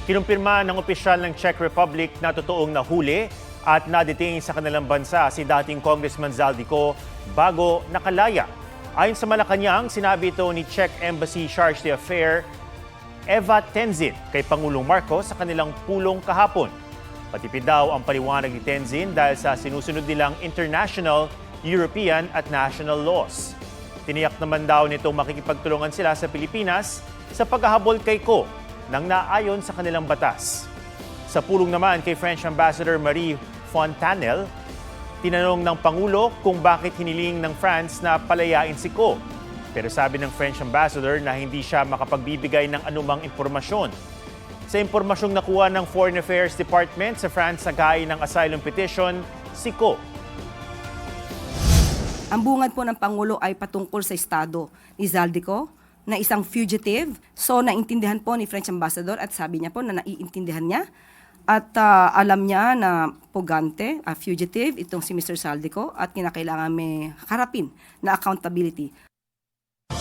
Kinumpirma ng opisyal ng Czech Republic na totoong nahuli at nadetain sa kanilang bansa si dating Congressman Zaldico bago nakalaya. Ayon sa Malacanang, sinabi ito ni Czech Embassy Charge d'Affaires Eva Tenzin kay Pangulong Marcos sa kanilang pulong kahapon. Patipid daw ang paliwanag ni Tenzin dahil sa sinusunod nilang international, European at national laws. Tiniyak naman daw nito makikipagtulungan sila sa Pilipinas sa paghahabol kay Ko nang naayon sa kanilang batas. Sa pulong naman kay French Ambassador Marie Fontanelle, tinanong ng Pangulo kung bakit hiniling ng France na palayain si Ko. Pero sabi ng French Ambassador na hindi siya makapagbibigay ng anumang impormasyon. Sa impormasyong nakuha ng Foreign Affairs Department sa France sa gaya ng asylum petition, si Ko. Ang bungad po ng Pangulo ay patungkol sa estado ni Zaldico na isang fugitive. So naintindihan po ni French Ambassador at sabi niya po na naiintindihan niya at alam niya na pugante, fugitive, itong si Mr. Zaldico at kinakailangan may harapin na accountability.